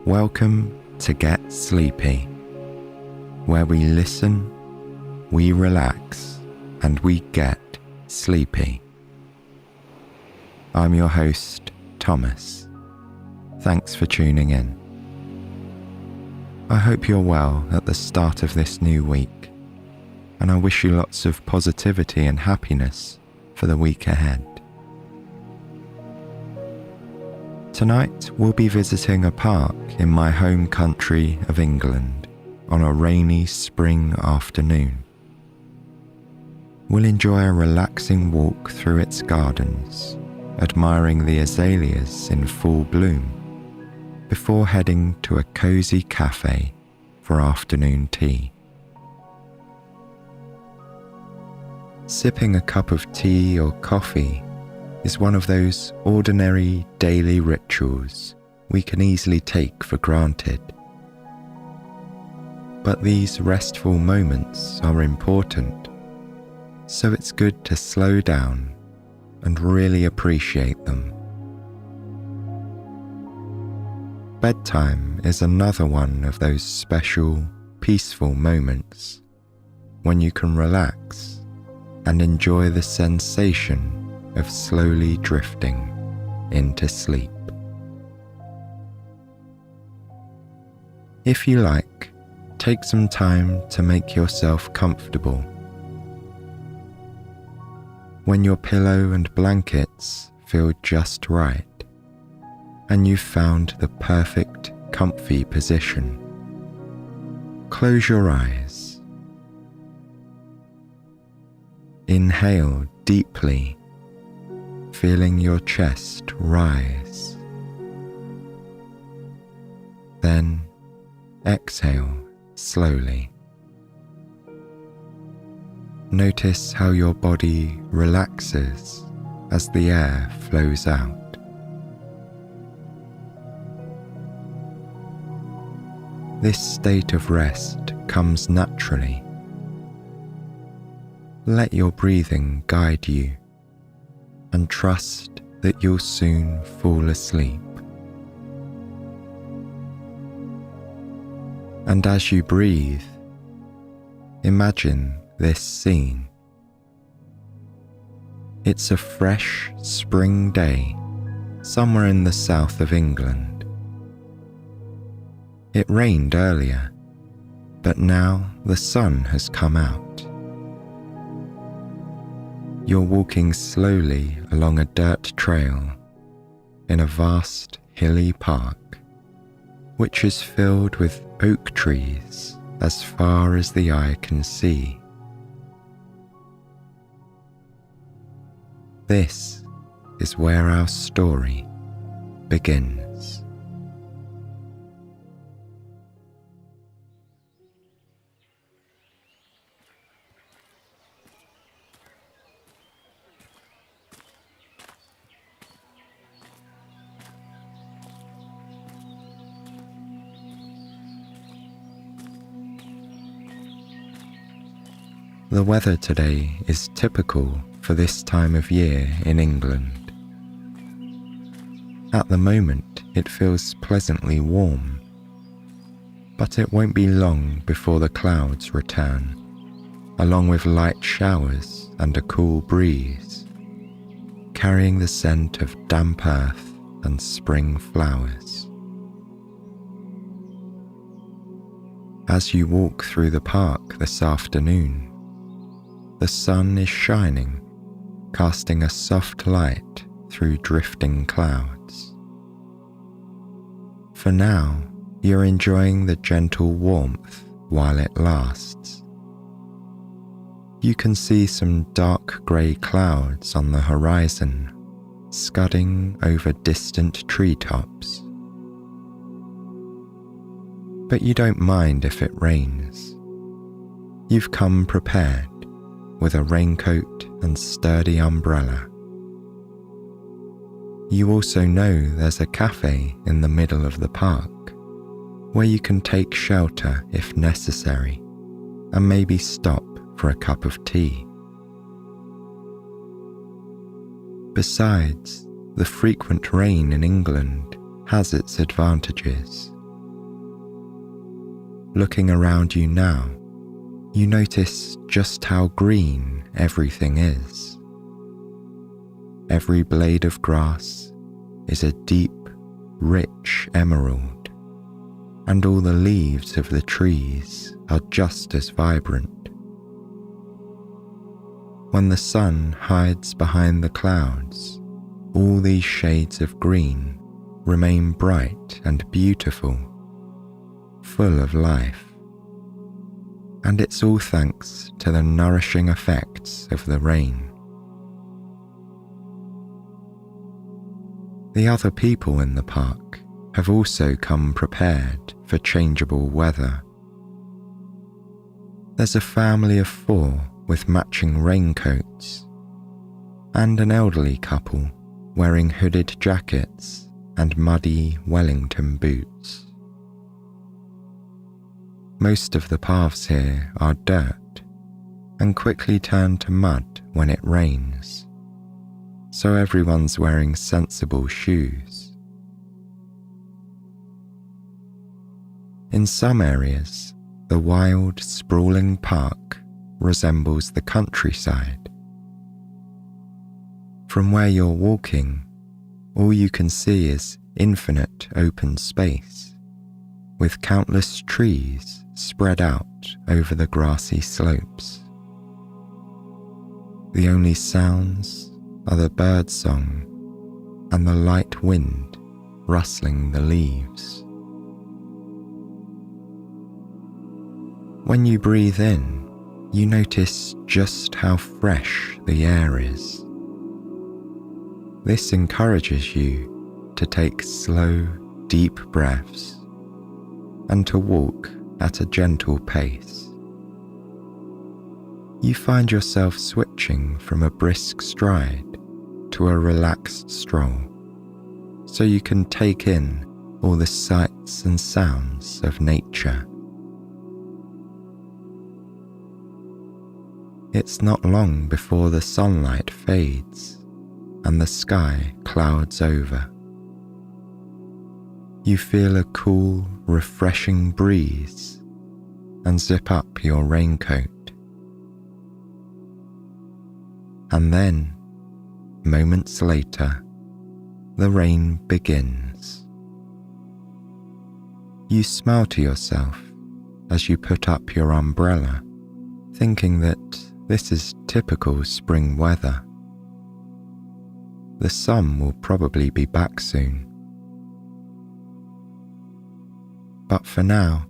Welcome to Get Sleepy, where we listen, we relax, and we get sleepy. I'm your host, Thomas. Thanks for tuning in. I hope you're well at the start of this new week, and I wish you lots of positivity and happiness for the week ahead. Tonight we'll be visiting a park in my home country of England on a rainy spring afternoon. We'll enjoy a relaxing walk through its gardens, admiring the azaleas in full bloom, before heading to a cosy café for afternoon tea. Sipping a cup of tea or coffee is one of those ordinary daily rituals we can easily take for granted. But these restful moments are important, so it's good to slow down and really appreciate them. Bedtime is another one of those special, peaceful moments when you can relax and enjoy the sensation of slowly drifting into sleep. If you like, take some time to make yourself comfortable. When your pillow and blankets feel just right, and you've found the perfect comfy position, close your eyes. Inhale deeply, feeling your chest rise. Then exhale slowly. Notice how your body relaxes as the air flows out. This state of rest comes naturally. Let your breathing guide you, and trust that you'll soon fall asleep. And as you breathe, imagine this scene. It's a fresh spring day somewhere in the south of England. It rained earlier, but now the sun has come out. You're walking slowly along a dirt trail in a vast hilly park, which is filled with oak trees as far as the eye can see. This is where our story begins. The weather today is typical for this time of year in England. At the moment, it feels pleasantly warm, but it won't be long before the clouds return, along with light showers and a cool breeze, carrying the scent of damp earth and spring flowers. As you walk through the park this afternoon, the sun is shining, casting a soft light through drifting clouds. For now, you're enjoying the gentle warmth while it lasts. You can see some dark grey clouds on the horizon, scudding over distant treetops. But you don't mind if it rains. You've come prepared, with a raincoat and sturdy umbrella. You also know there's a café in the middle of the park, where you can take shelter if necessary, and maybe stop for a cup of tea. Besides, the frequent rain in England has its advantages, Looking around you now, you notice just how green everything is. Every blade of grass is a deep, rich emerald, and all the leaves of the trees are just as vibrant. When the sun hides behind the clouds, all these shades of green remain bright and beautiful, full of life. And it's all thanks to the nourishing effects of the rain. The other people in the park have also come prepared for changeable weather. There's a family of 4 with matching raincoats, and an elderly couple wearing hooded jackets and muddy Wellington boots. Most of the paths here are dirt and quickly turn to mud when it rains, so everyone's wearing sensible shoes. In some areas, the wild, sprawling park resembles the countryside. From where you're walking, all you can see is infinite open space, with countless trees spread out over the grassy slopes. The only sounds are the birdsong and the light wind rustling the leaves. When you breathe in, you notice just how fresh the air is. This encourages you to take slow, deep breaths and to walk at a gentle pace. You find yourself switching from a brisk stride to a relaxed stroll, so you can take in all the sights and sounds of nature. It's not long before the sunlight fades and the sky clouds over. You feel a cool, refreshing breeze and zip up your raincoat. And then, moments later, the rain begins. You smile to yourself as you put up your umbrella, thinking that this is typical spring weather. The sun will probably be back soon. But for now,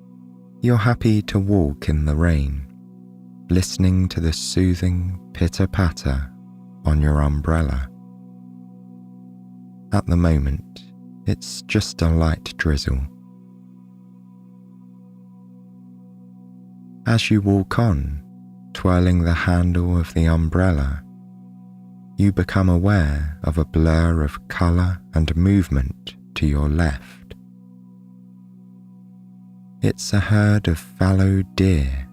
you're happy to walk in the rain, listening to the soothing pitter-patter on your umbrella. At the moment, it's just a light drizzle. As you walk on, twirling the handle of the umbrella, you become aware of a blur of colour and movement to your left. It's a herd of fallow deer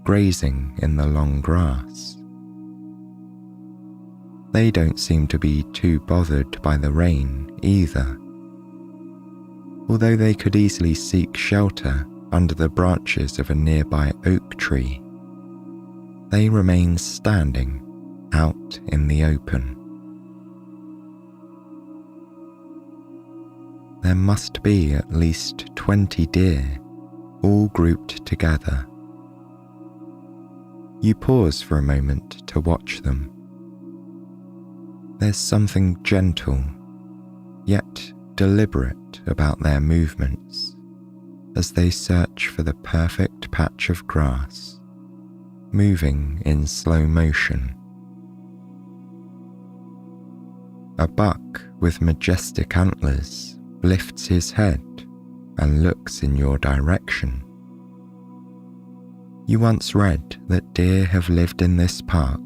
grazing in the long grass. They don't seem to be too bothered by the rain either, although they could easily seek shelter under the branches of a nearby oak tree. They remain standing out in the open. There must be at least 20 deer, all grouped together. You pause for a moment to watch them. There's something gentle, yet deliberate about their movements as they search for the perfect patch of grass, moving in slow motion. A buck with majestic antlers lifts his head and looks in your direction. You once read that deer have lived in this park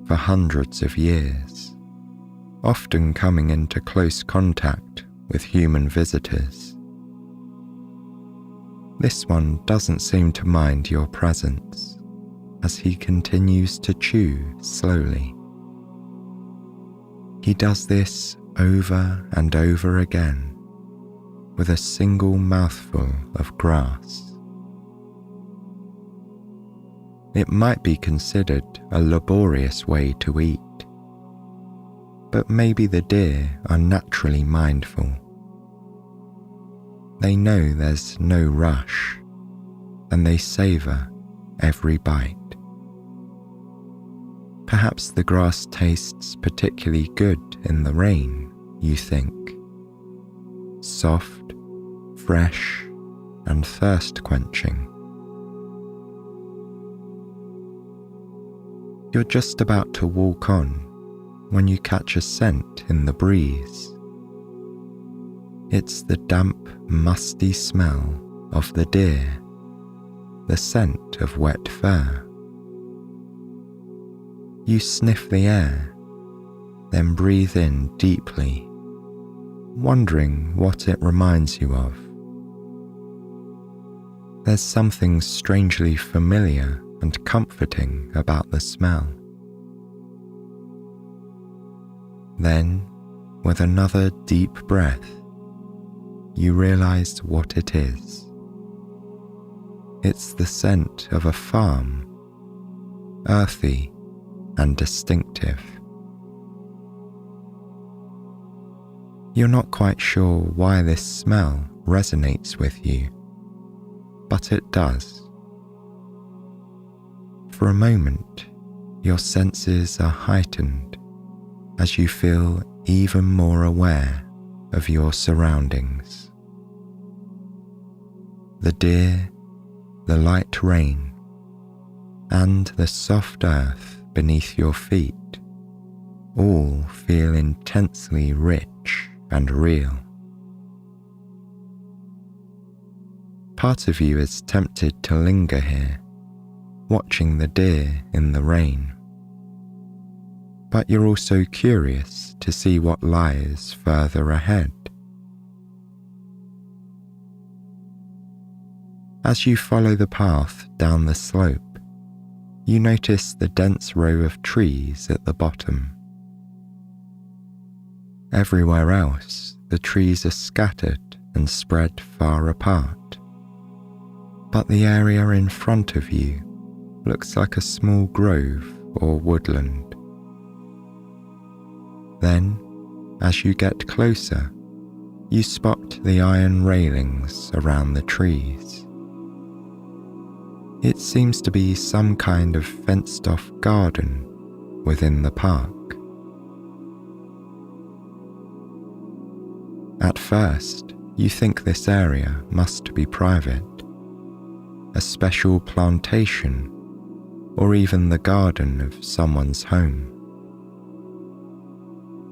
for hundreds of years, often coming into close contact with human visitors. This one doesn't seem to mind your presence as he continues to chew slowly. He does this over and over again with a single mouthful of grass. it might be considered a laborious way to eat. But maybe the deer are naturally mindful. They know there's no rush, and they savour every bite. Perhaps the grass tastes particularly good in the rain, you think. Soft, fresh, and thirst-quenching. You're just about to walk on when you catch a scent in the breeze. It's the damp, musty smell of the deer, the scent of wet fur. You sniff the air, then breathe in deeply, wondering what it reminds you of. There's something strangely familiar and comforting about the smell. Then, with another deep breath, you realize what it is. It's the scent of a farm, earthy and distinctive. You're not quite sure why this smell resonates with you, but it does. For a moment, your senses are heightened as you feel even more aware of your surroundings. The deer, the light rain, and the soft earth beneath your feet all feel intensely rich and real. Part of you is tempted to linger here, watching the deer in the rain. But you're also curious to see what lies further ahead. As you follow the path down the slope, you notice the dense row of trees at the bottom. Everywhere else, the trees are scattered and spread far apart. But the area in front of you looks like a small grove or woodland. Then, as you get closer, you spot the iron railings around the trees. It seems to be some kind of fenced-off garden within the park. At first, you think this area must be private, a special plantation, or even the garden of someone's home.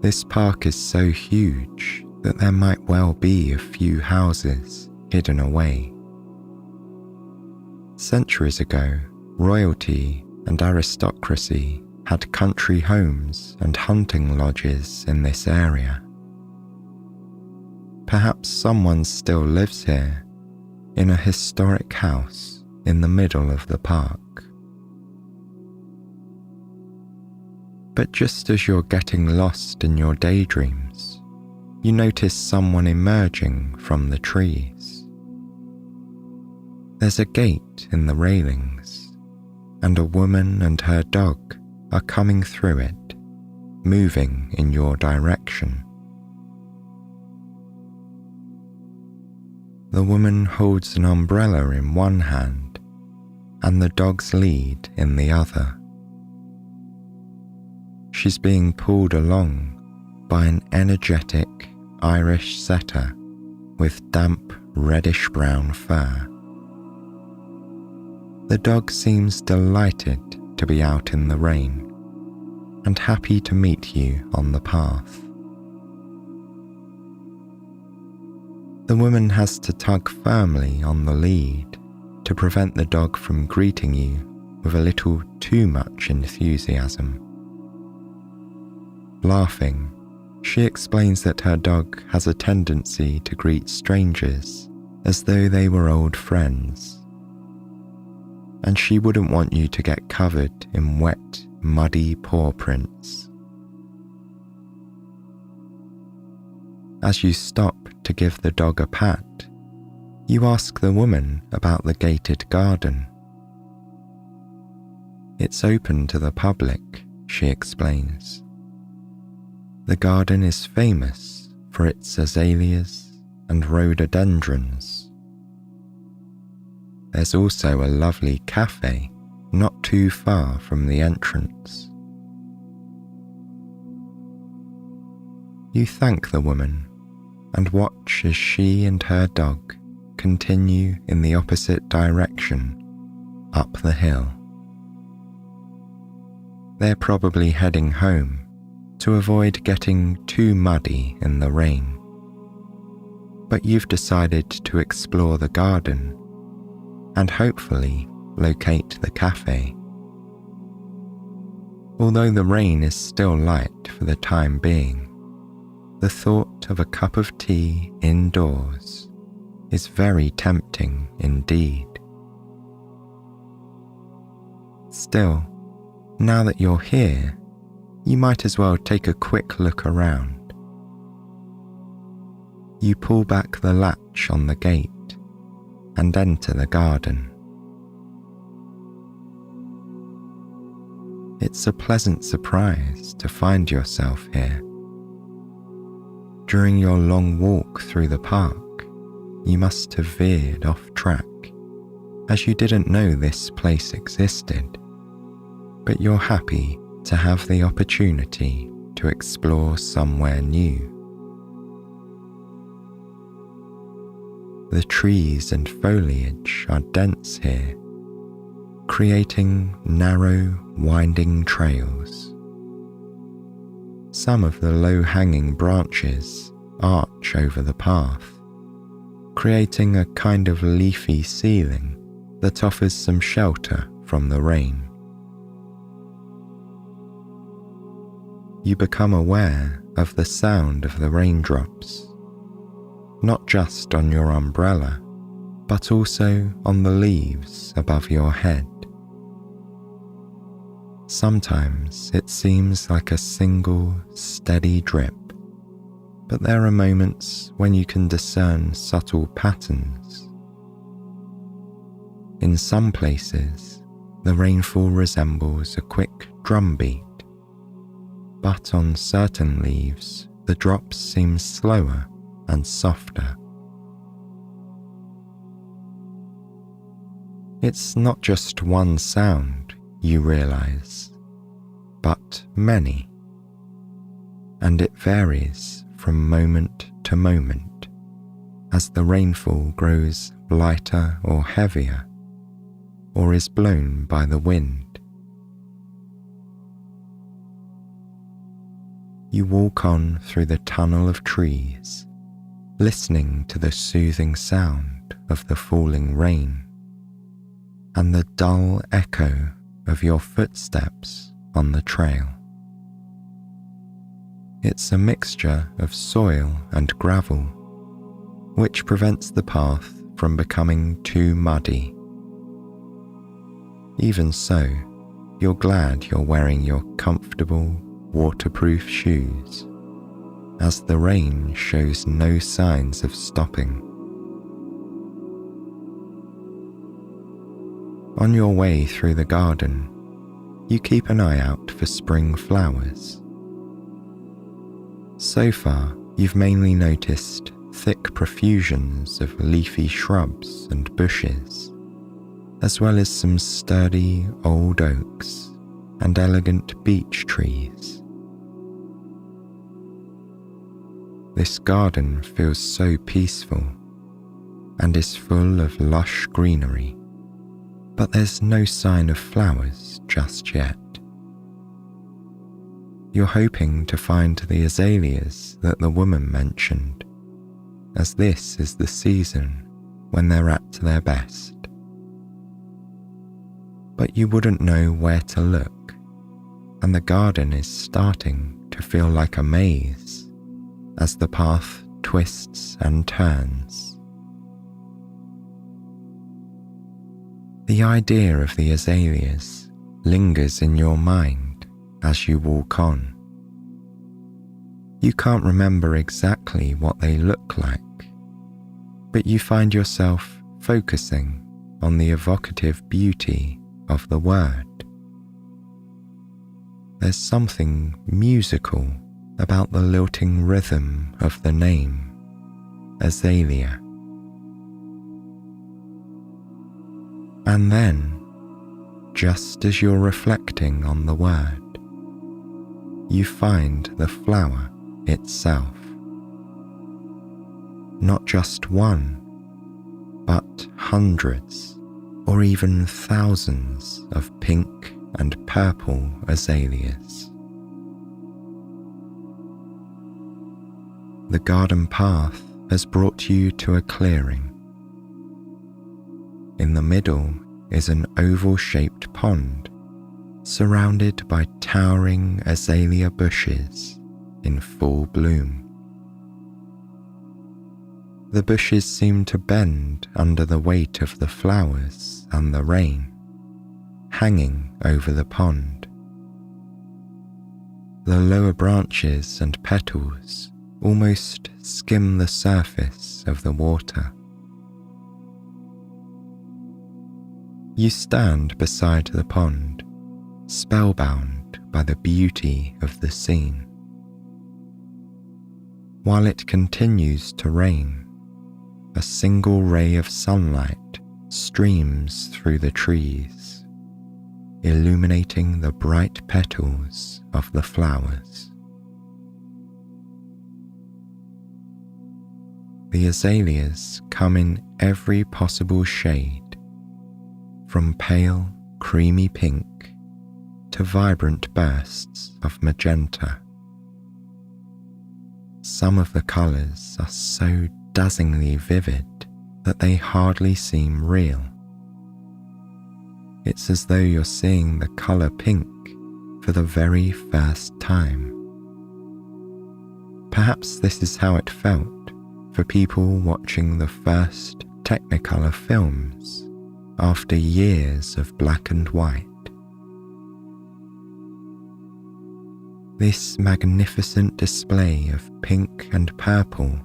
This park is so huge that there might well be a few houses hidden away. Centuries ago, royalty and aristocracy had country homes and hunting lodges in this area. Perhaps someone still lives here, in a historic house in the middle of the park. But just as you're getting lost in your daydreams, you notice someone emerging from the trees. There's a gate in the railings, and a woman and her dog are coming through it, moving in your direction. The woman holds an umbrella in one hand and the dog's lead in the other. She's being pulled along by an energetic Irish setter with damp reddish-brown fur. The dog seems delighted to be out in the rain and happy to meet you on the path. The woman has to tug firmly on the lead to prevent the dog from greeting you with a little too much enthusiasm. Laughing, she explains that her dog has a tendency to greet strangers as though they were old friends, and she wouldn't want you to get covered in wet, muddy paw prints. As you stop to give the dog a pat, you ask the woman about the gated garden. It's open to the public, she explains. The garden is famous for its azaleas and rhododendrons. There's also a lovely café not too far from the entrance. You thank the woman and watch as she and her dog continue in the opposite direction up the hill. They're probably heading home to avoid getting too muddy in the rain. But you've decided to explore the garden and hopefully locate the cafe. Although the rain is still light for the time being, the thought of a cup of tea indoors is very tempting indeed. Still, now that you're here, you might as well take a quick look around. You pull back the latch on the gate and enter the garden. It's a pleasant surprise to find yourself here. During your long walk through the park, you must have veered off track, as you didn't know this place existed, but you're happy to have the opportunity to explore somewhere new. The trees and foliage are dense here, creating narrow, winding trails. Some of the low-hanging branches arch over the path, creating a kind of leafy ceiling that offers some shelter from the rain. You become aware of the sound of the raindrops, not just on your umbrella, but also on the leaves above your head. Sometimes it seems like a single, steady drip, but there are moments when you can discern subtle patterns. In some places, the rainfall resembles a quick drumbeat, but on certain leaves, the drops seem slower and softer. It's not just one sound, you realize, but many, and it varies from moment to moment as the rainfall grows lighter or heavier, or is blown by the wind. You walk on through the tunnel of trees, listening to the soothing sound of the falling rain and the dull echo of your footsteps on the trail. It's a mixture of soil and gravel, which prevents the path from becoming too muddy. Even so, you're glad you're wearing your comfortable, waterproof shoes, as the rain shows no signs of stopping. On your way through the garden, you keep an eye out for spring flowers. So far, you've mainly noticed thick profusions of leafy shrubs and bushes, as well as some sturdy old oaks and elegant beech trees. This garden feels so peaceful and is full of lush greenery, but there's no sign of flowers just yet. You're hoping to find the azaleas that the woman mentioned, as this is the season when they're at their best. But you wouldn't know where to look, and the garden is starting to feel like a maze as the path twists and turns. The idea of the azaleas lingers in your mind as you walk on. You can't remember exactly what they look like, but you find yourself focusing on the evocative beauty of the word there's something musical about the lilting rhythm of the name, azalea. And then, just as you're reflecting on the word, you find the flower itself. Not just one, but hundreds or even thousands of pink and purple azaleas. The garden path has brought you to a clearing. In the middle is an oval-shaped pond surrounded by towering azalea bushes in full bloom. The bushes seem to bend under the weight of the flowers and the rain, hanging over the pond. The lower branches and petals almost skim the surface of the water. You stand beside the pond, spellbound by the beauty of the scene. While it continues to rain, a single ray of sunlight streams through the trees, illuminating the bright petals of the flowers. The azaleas come in every possible shade, from pale, creamy pink to vibrant bursts of magenta. Some of the colours are so dazzlingly vivid that they hardly seem real. It's as though you're seeing the colour pink for the very first time. Perhaps this is how it felt for people watching the first Technicolor films after years of black and white. This magnificent display of pink and purple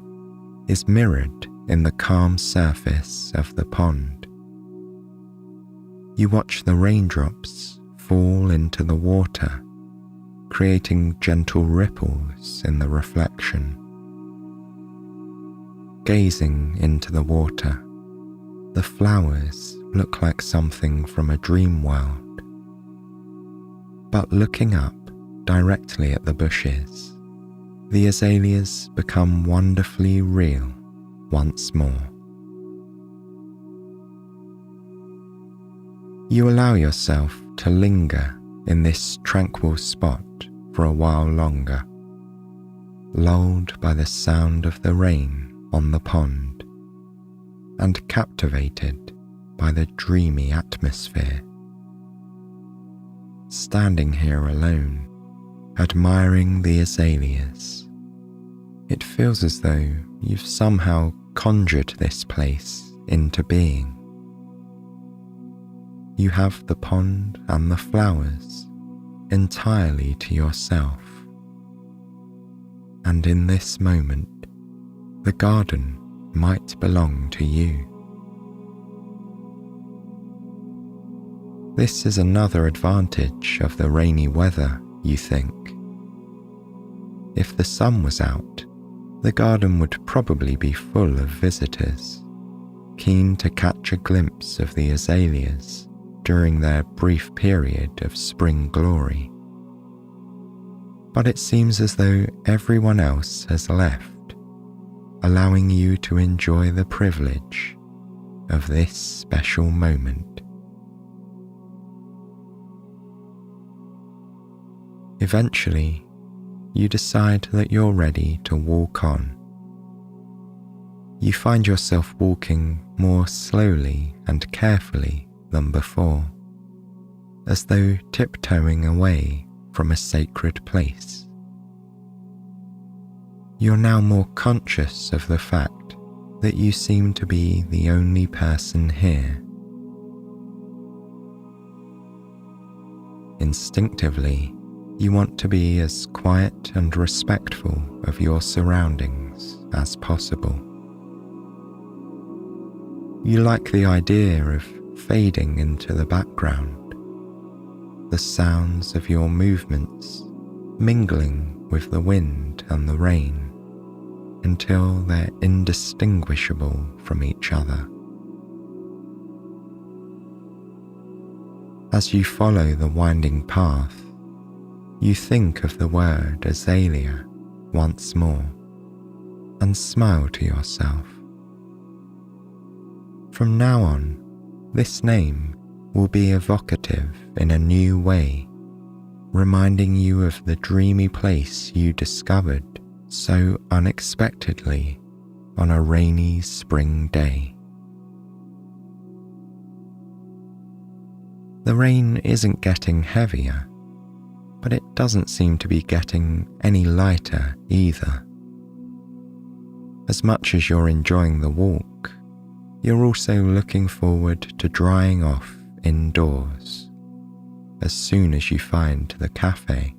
is mirrored in the calm surface of the pond. You watch the raindrops fall into the water, creating gentle ripples in the reflection. Gazing into the water, the flowers look like something from a dream world. But looking up directly at the bushes, the azaleas become wonderfully real once more. You allow yourself to linger in this tranquil spot for a while longer, lulled by the sound of the rain on the pond and captivated by the dreamy atmosphere. Standing here alone, admiring the azaleas, it feels as though you've somehow conjured this place into being. You have the pond and the flowers entirely to yourself, and in this moment, the garden might belong to you. This is another advantage of the rainy weather, you think. If the sun was out, the garden would probably be full of visitors, keen to catch a glimpse of the azaleas during their brief period of spring glory. But it seems as though everyone else has left, allowing you to enjoy the privilege of this special moment. Eventually, you decide that you're ready to walk on. You find yourself walking more slowly and carefully than before, as though tiptoeing away from a sacred place. You're now more conscious of the fact that you seem to be the only person here. Instinctively, you want to be as quiet and respectful of your surroundings as possible. You like the idea of fading into the background, the sounds of your movements mingling with the wind and the rain until they're indistinguishable from each other. As you follow the winding path, you think of the word azalea once more and smile to yourself. From now on, this name will be evocative in a new way, reminding you of the dreamy place you discovered so unexpectedly on a rainy spring day. The rain isn't getting heavier, but it doesn't seem to be getting any lighter either. As much as you're enjoying the walk, you're also looking forward to drying off indoors as soon as you find the café.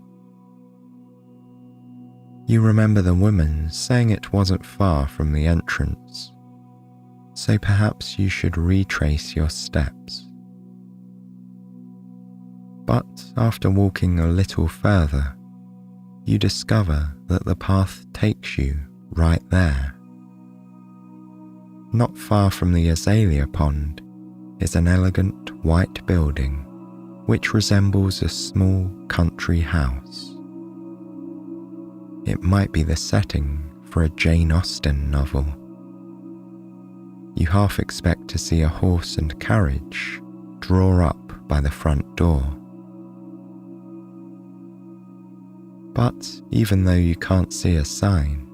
You remember the woman saying it wasn't far from the entrance, so perhaps you should retrace your steps. But after walking a little further, you discover that the path takes you right there. Not far from the azalea pond is an elegant white building which resembles a small country house. It might be the setting for a Jane Austen novel. You half expect to see a horse and carriage draw up by the front door. But even though you can't see a sign,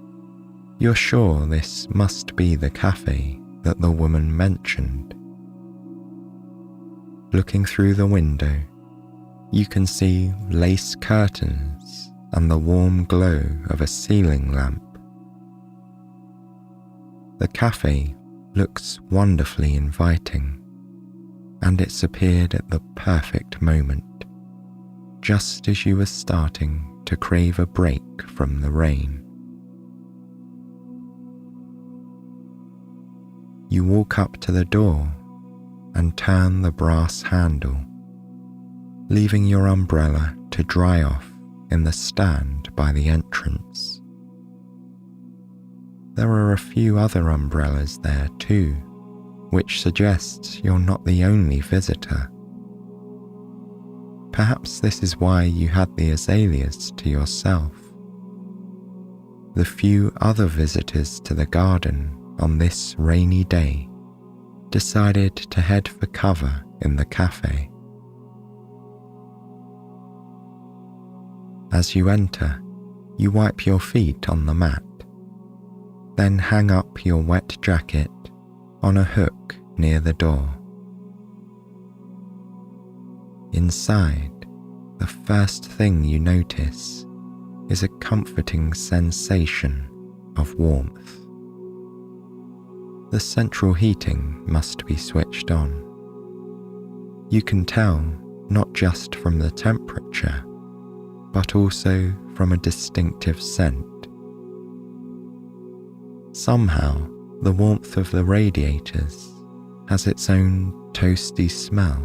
you're sure this must be the cafe that the woman mentioned. Looking through the window, you can see lace curtains and the warm glow of a ceiling lamp. The cafe looks wonderfully inviting, and it's appeared at the perfect moment, just as you were starting to crave a break from the rain. You walk up to the door and turn the brass handle, leaving your umbrella to dry off in the stand by the entrance. There are a few other umbrellas there too, which suggests you're not the only visitor. Perhaps this is why you had the azaleas to yourself. The few other visitors to the garden on this rainy day decided to head for cover in the cafe. As you enter, you wipe your feet on the mat, then hang up your wet jacket on a hook near the door. Inside, the first thing you notice is a comforting sensation of warmth. The central heating must be switched on. You can tell not just from the temperature, but also from a distinctive scent. Somehow, the warmth of the radiators has its own toasty smell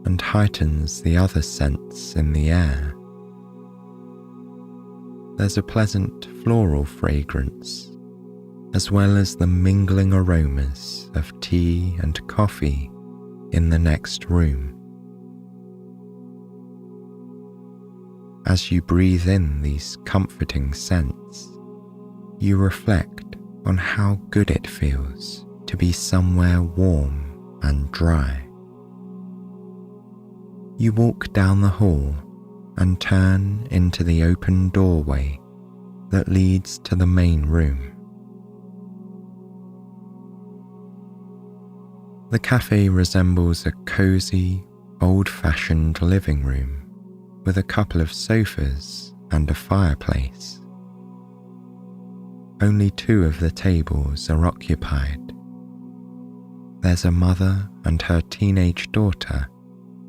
and heightens the other scents in the air. There's a pleasant floral fragrance, as well as the mingling aromas of tea and coffee in the next room. As you breathe in these comforting scents, you reflect on how good it feels to be somewhere warm and dry. You walk down the hall and turn into the open doorway that leads to the main room. The cafe resembles a cozy, old-fashioned living room with a couple of sofas and a fireplace. Only 2 of the tables are occupied. There's a mother and her teenage daughter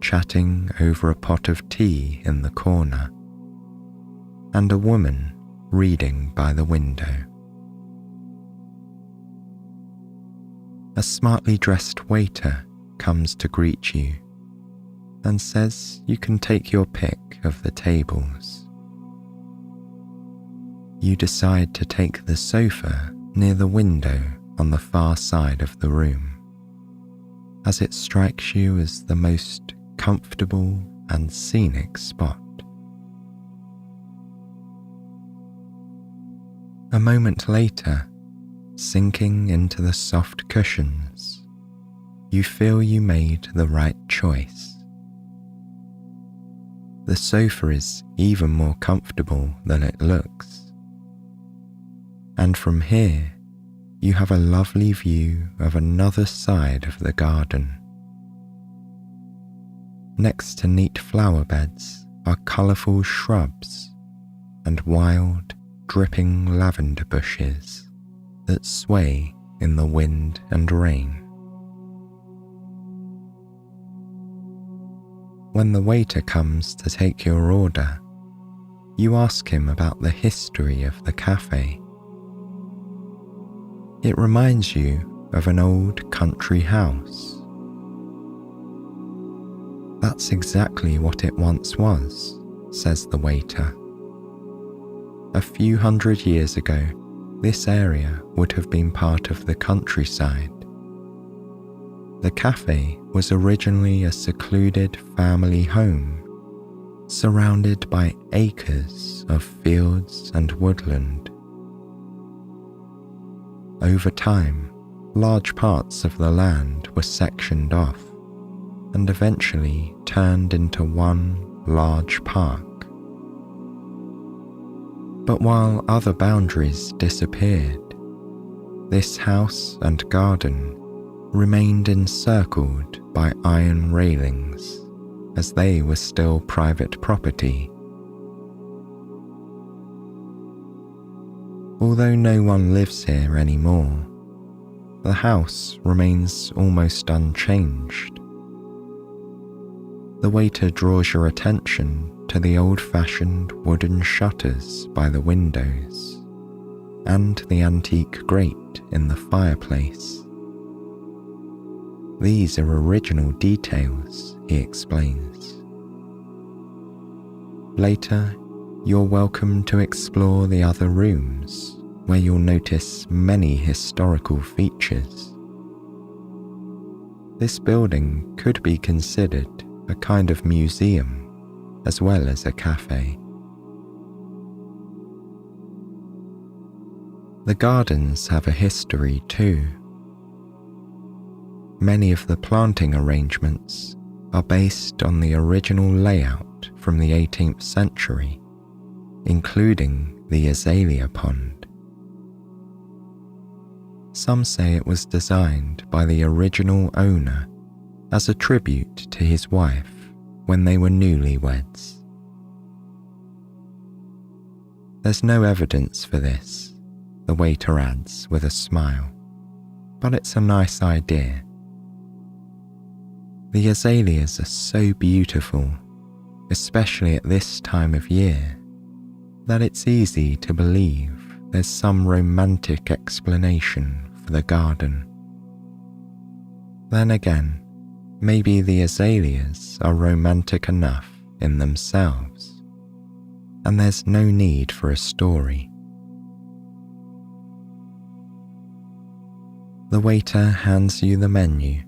chatting over a pot of tea in the corner, and a woman reading by the window. A smartly dressed waiter comes to greet you, and says you can take your pick of the tables. You decide to take the sofa near the window on the far side of the room, as it strikes you as the most comfortable and scenic spot. A moment later, sinking into the soft cushions, you feel you made the right choice. The sofa is even more comfortable than it looks, and from here you have a lovely view of another side of the garden. Next to neat flower beds are colourful shrubs and wild, dripping lavender bushes that sway in the wind and rain. When the waiter comes to take your order, you ask him about the history of the café. It reminds you of an old country house. That's exactly what it once was, says the waiter. A few hundred years ago, this area would have been part of the countryside. The café was originally a secluded family home, surrounded by acres of fields and woodland. Over time, large parts of the land were sectioned off and eventually turned into one large park. But while other boundaries disappeared, this house and garden remained encircled by iron railings, as they were still private property. Although no one lives here anymore, the house remains almost unchanged. The waiter draws your attention to the old-fashioned wooden shutters by the windows and the antique grate in the fireplace. These are original details, he explains. Later, you're welcome to explore the other rooms, where you'll notice many historical features. This building could be considered a kind of museum as well as a cafe. The gardens have a history too. Many of the planting arrangements are based on the original layout from the 18th century, including the azalea pond. Some say it was designed by the original owner as a tribute to his wife when they were newlyweds. There's no evidence for this, the waiter adds with a smile, but it's a nice idea. The azaleas are so beautiful, especially at this time of year, that it's easy to believe there's some romantic explanation for the garden. Then again, maybe the azaleas are romantic enough in themselves, and there's no need for a story. The waiter hands you the menu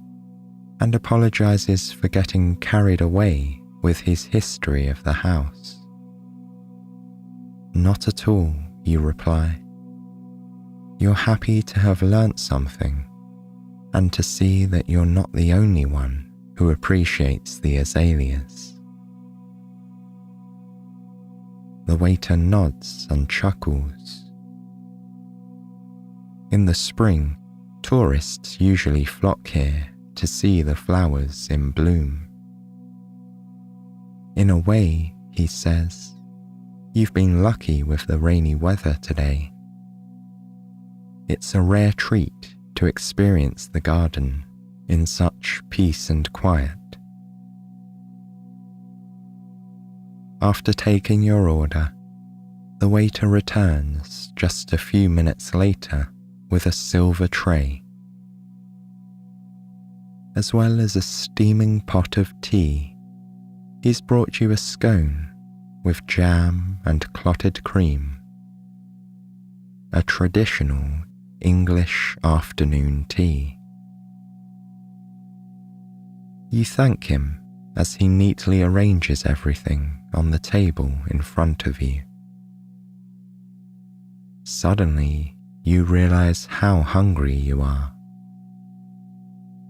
and apologizes for getting carried away with his history of the house. Not at all, you reply. You're happy to have learnt something and to see that you're not the only one who appreciates the azaleas. The waiter nods and chuckles. In the spring, tourists usually flock here to see the flowers in bloom. In a way, he says, you've been lucky with the rainy weather today. It's a rare treat to experience the garden in such peace and quiet. After taking your order, the waiter returns just a few minutes later with a silver tray, as well as a steaming pot of tea He's brought you a scone with jam and clotted cream, a traditional English afternoon tea. You thank him as he neatly arranges everything on the table in front of you. Suddenly, you realize how hungry you are.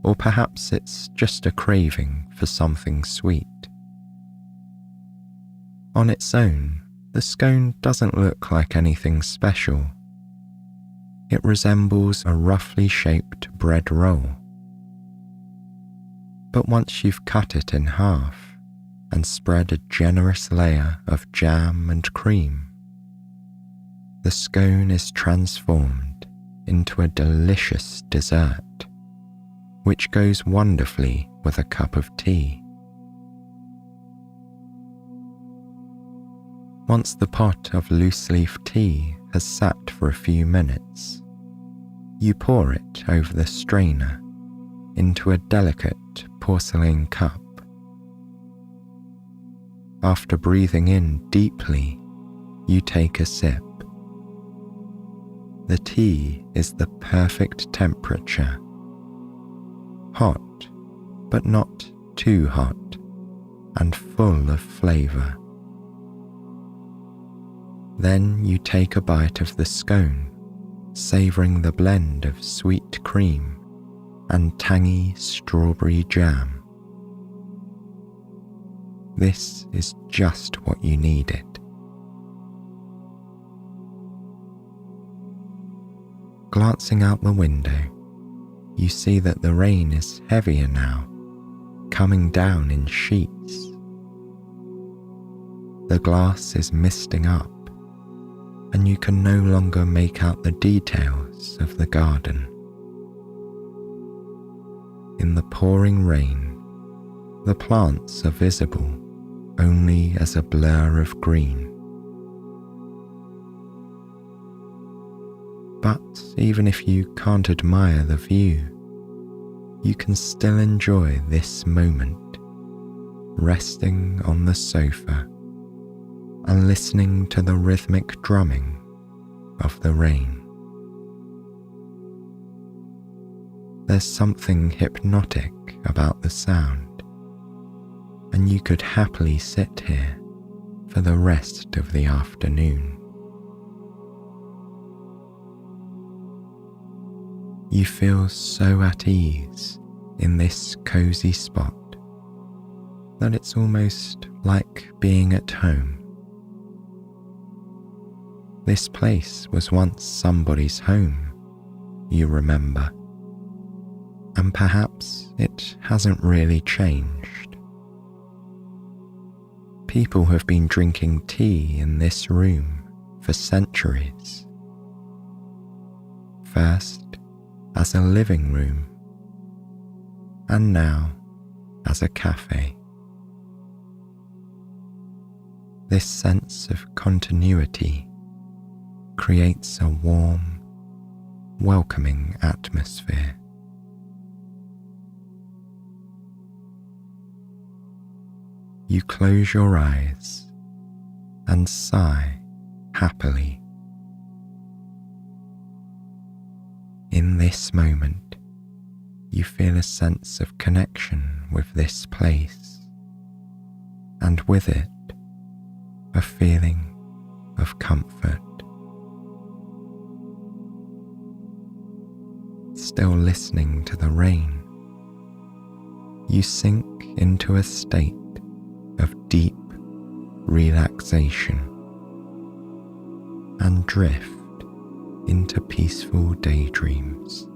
Or perhaps it's just a craving for something sweet. On its own, the scone doesn't look like anything special. It resembles a roughly shaped bread roll. But once you've cut it in half and spread a generous layer of jam and cream, the scone is transformed into a delicious dessert, which goes wonderfully with a cup of tea. Once the pot of loose-leaf tea has sat for a few minutes, you pour it over the strainer into a delicate porcelain cup. After breathing in deeply, you take a sip. The tea is the perfect temperature. Hot, but not too hot, and full of flavour. Then you take a bite of the scone, savouring the blend of sweet cream and tangy strawberry jam. This is just what you needed. Glancing out the window, you see that the rain is heavier now, coming down in sheets. The glass is misting up, and you can no longer make out the details of the garden. In the pouring rain, the plants are visible only as a blur of green. But even if you can't admire the view, you can still enjoy this moment, resting on the sofa and listening to the rhythmic drumming of the rain. There's something hypnotic about the sound, and you could happily sit here for the rest of the afternoon. You feel so at ease in this cozy spot that it's almost like being at home. This place was once somebody's home, you remember, and perhaps it hasn't really changed. People have been drinking tea in this room for centuries. First, as a living room, and now as a café. This sense of continuity creates a warm, welcoming atmosphere. You close your eyes and sigh happily. In this moment, you feel a sense of connection with this place, and with it, a feeling of comfort. Still listening to the rain, you sink into a state of deep relaxation and drift into peaceful daydreams.